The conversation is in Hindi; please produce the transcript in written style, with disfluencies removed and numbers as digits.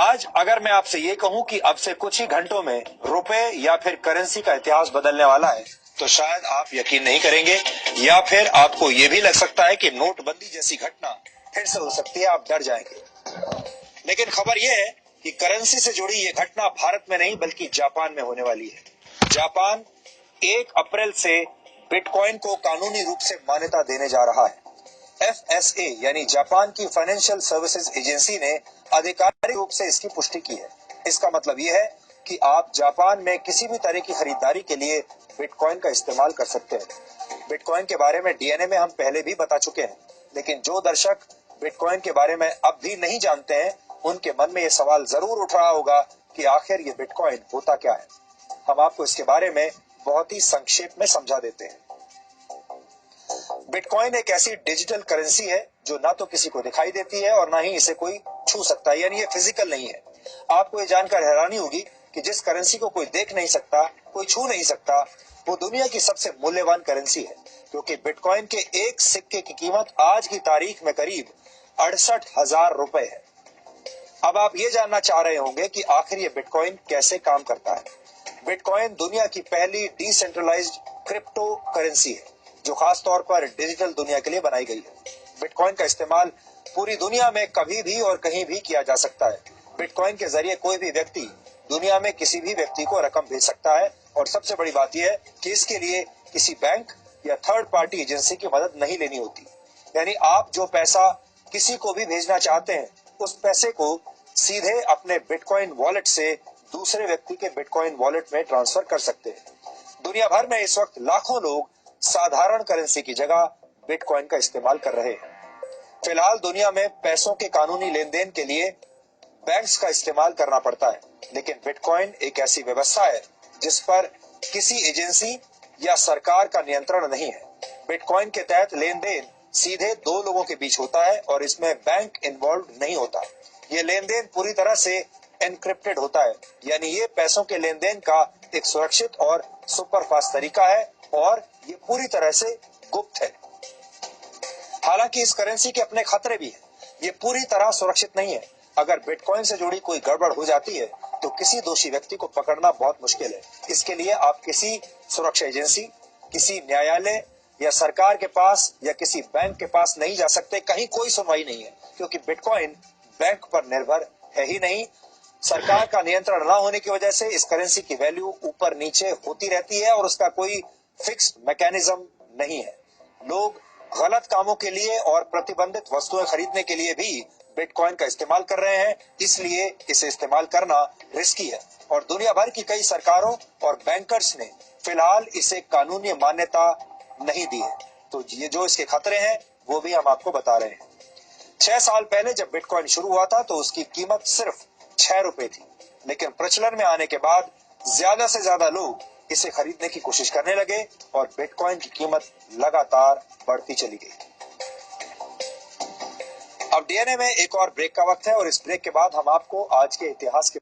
आज अगर मैं आपसे ये कहूं कि अब से कुछ ही घंटों में रुपए या फिर करेंसी का इतिहास बदलने वाला है, तो शायद आप यकीन नहीं करेंगे, या फिर आपको ये भी लग सकता है कि नोटबंदी जैसी घटना फिर से हो सकती है, आप डर जाएंगे। लेकिन खबर यह है कि करेंसी से जुड़ी ये घटना भारत में नहीं बल्कि जापान में होने वाली है। जापान 1 अप्रैल से बिटकॉइन को कानूनी रूप से मान्यता देने जा रहा है। FSA यानी जापान की फाइनेंशियल सर्विसेज एजेंसी ने आधिकारिक रूप से इसकी पुष्टि की है। इसका मतलब यह है कि आप जापान में किसी भी तरह की खरीदारी के लिए बिटकॉइन का इस्तेमाल कर सकते हैं। बिटकॉइन के बारे में DNA में हम पहले भी बता चुके हैं, लेकिन जो दर्शक बिटकॉइन के बारे में अब भी नहीं जानते हैं, उनके मन में यह सवाल जरूर उठ रहा होगा कि आखिर ये बिटकॉइन होता क्या है। हम आपको इसके बारे में बहुत ही संक्षेप में समझा देते हैं। बिटकॉइन एक ऐसी डिजिटल करेंसी है जो ना तो किसी को दिखाई देती है और ना ही इसे कोई छू सकता है, यानी ये फिजिकल नहीं है। आपको ये जानकर हैरानी होगी कि जिस करेंसी को कोई देख नहीं सकता, कोई छू नहीं सकता, वो दुनिया की सबसे मूल्यवान करेंसी है, क्योंकि बिटकॉइन के एक सिक्के की कीमत आज की तारीख में करीब 68,000 रुपए है। अब आप ये जानना चाह रहे होंगे कि आखिर ये बिटकॉइन कैसे काम करता है। बिटकॉइन दुनिया की पहली डिसेंट्रलाइज्ड क्रिप्टो करेंसी है, जो खास तौर पर डिजिटल दुनिया के लिए बनाई गई है। बिटकॉइन का इस्तेमाल पूरी दुनिया में कभी भी और कहीं भी किया जा सकता है। बिटकॉइन के जरिए कोई भी व्यक्ति दुनिया में किसी भी व्यक्ति को रकम भेज सकता है, और सबसे बड़ी बात यह है कि इसके लिए किसी बैंक या थर्ड पार्टी एजेंसी की मदद नहीं लेनी होती। यानी आप जो पैसा किसी को भी भेजना चाहते हैं, उस पैसे को सीधे अपने बिटकॉइन वॉलेट से दूसरे व्यक्ति के बिटकॉइन वॉलेट में ट्रांसफर कर सकते हैं। दुनिया भर में इस वक्त लाखों लोग साधारण करेंसी की जगह बिटकॉइन का इस्तेमाल कर रहे हैं। फिलहाल दुनिया में पैसों के कानूनी लेन देन के लिए बैंक्स का इस्तेमाल करना पड़ता है, लेकिन बिटकॉइन एक ऐसी व्यवस्था है जिस पर किसी एजेंसी या सरकार का नियंत्रण नहीं है। बिटकॉइन के तहत लेन देन सीधे दो लोगों के बीच होता है और इसमें बैंक इन्वॉल्व नहीं होता। ये लेन देन पूरी तरह से एनक्रिप्टेड होता है, यानी ये पैसों के लेन देन का एक सुरक्षित और सुपरफास्ट तरीका है, और ये पूरी तरह से गुप्त है। हालांकि इस करेंसी के अपने खतरे भी हैं। ये पूरी तरह सुरक्षित नहीं है। अगर बिटकॉइन से जुड़ी कोई गड़बड़ हो जाती है तो किसी दोषी व्यक्ति को पकड़ना बहुत मुश्किल है। इसके लिए आप किसी सुरक्षा एजेंसी, किसी न्यायालय या सरकार के पास या किसी बैंक के पास नहीं जा सकते। कहीं कोई सुनवाई नहीं है, क्योंकि बिटकॉइन बैंक पर निर्भर है ही नहीं। सरकार का नियंत्रण न होने की वजह से इस करेंसी की वैल्यू ऊपर नीचे होती रहती है और उसका कोई फिक्स्ड मैकेनिज्म नहीं है। लोग गलत कामों के लिए और प्रतिबंधित वस्तुएं खरीदने के लिए भी बिटकॉइन का इस्तेमाल कर रहे हैं, इसलिए इसे इस्तेमाल करना रिस्की है, और दुनिया भर की कई सरकारों और बैंकर्स ने फिलहाल इसे कानूनी मान्यता नहीं दी है। तो ये जो इसके खतरे हैं वो भी हम आपको बता रहे हैं। 6 साल पहले जब बिटकॉइन शुरू हुआ था तो उसकी कीमत सिर्फ 6 रुपए थी, लेकिन प्रचलन में आने के बाद ज्यादा से ज्यादा लोग इसे खरीदने की कोशिश करने लगे और बिटकॉइन की कीमत लगातार बढ़ती चली गई। अब DNA में एक और ब्रेक का वक्त है, और इस ब्रेक के बाद हम आपको आज के इतिहास के